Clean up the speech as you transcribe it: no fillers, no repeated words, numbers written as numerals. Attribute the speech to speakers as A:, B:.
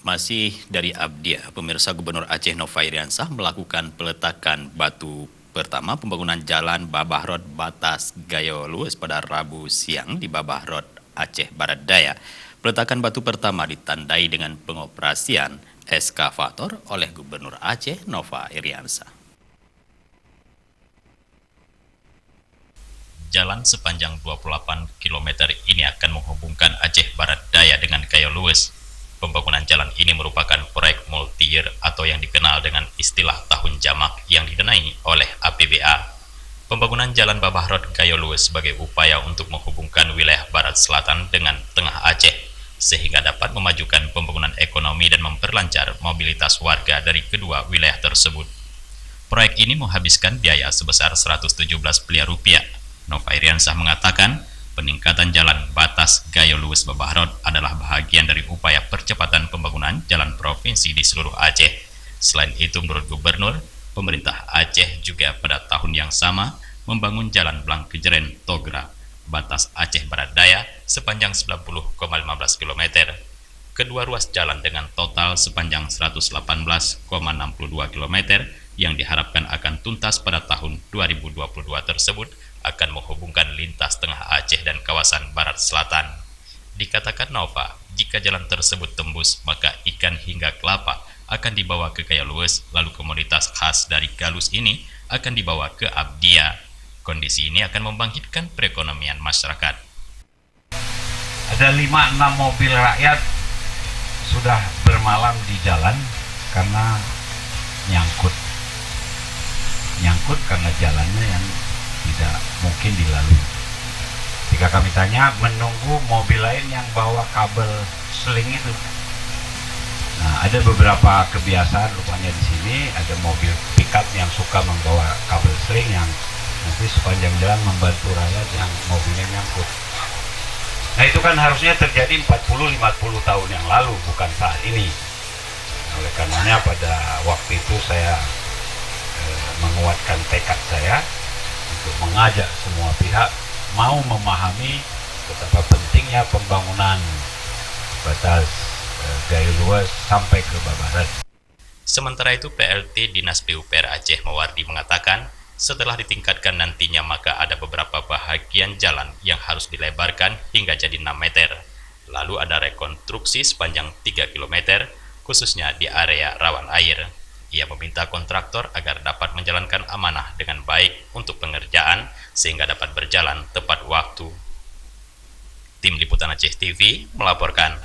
A: Masih dari Abdia, pemirsa Gubernur Aceh Nova Iriansah melakukan peletakan batu pertama pembangunan jalan Babah Road Batas Gayo Lues pada Rabu siang di Babah Road Aceh Barat Daya. Peletakan batu pertama ditandai dengan pengoperasian eskavator oleh Gubernur Aceh Nova Iriansah. Jalan sepanjang 28 km ini akan menghubungkan Aceh Barat Daya dengan Gayo Lues. Pembangunan jalan ini merupakan proyek multi-year atau yang dikenal dengan istilah tahun jamak yang didanai oleh APBA. Pembangunan jalan Babah Road Gayo Lues sebagai upaya untuk menghubungkan wilayah barat selatan dengan tengah Aceh, sehingga dapat memajukan pembangunan ekonomi dan memperlancar mobilitas warga dari kedua wilayah tersebut. Proyek ini menghabiskan biaya sebesar 117 miliar rupiah. Nova Iriansah mengatakan, peningkatan jalan batas Gayo Lues Babah Road adalah bahagian dari upaya percepatan pembangunan jalan provinsi di seluruh Aceh. Selain itu, menurut Gubernur, pemerintah Aceh juga pada tahun yang sama membangun jalan Blang Kejeren Togra batas Aceh Barat Daya sepanjang 90,15 km. Kedua ruas jalan dengan total sepanjang 118,62 km yang diharapkan akan tuntas pada tahun 2022 tersebut akan menghubungkan lintas tengah Aceh dan kawasan barat selatan. Dikatakan Nova, jika jalan tersebut tembus, maka ikan hingga kelapa akan dibawa ke Gayo Lues, lalu komoditas khas dari Galus ini akan dibawa ke Abdia. Kondisi ini akan membangkitkan perekonomian masyarakat.
B: Ada 5-6 mobil rakyat sudah bermalam di jalan karena nyangkut karena jalannya yang tidak mungkin dilalui. Jika kami tanya, menunggu mobil lain yang bawa kabel seling itu. Nah, ada beberapa kebiasaan rupanya di sini, ada mobil pickup yang suka membawa kabel seling yang nanti sepanjang jalan membantu rakyat yang mobilnya nyangkut. Nah, itu kan harusnya terjadi 40-50 tahun yang lalu, bukan saat ini. Oleh karenanya pada waktu itu saya menguatkan tekad saya untuk mengajak semua pihak mau memahami betapa pentingnya pembangunan batas Gayo Lues sampai ke Babah Road.
A: Sementara itu, PLT Dinas PUPR Aceh Mawardi mengatakan, setelah ditingkatkan nantinya maka ada beberapa bahagian jalan yang harus dilebarkan hingga jadi 6 meter. Lalu ada rekonstruksi sepanjang 3 km, khususnya di area rawan air. Ia meminta kontraktor agar dapat menjalankan amanah dengan baik untuk pengerjaan sehingga dapat berjalan tepat waktu. Tim Liputan Aceh TV melaporkan.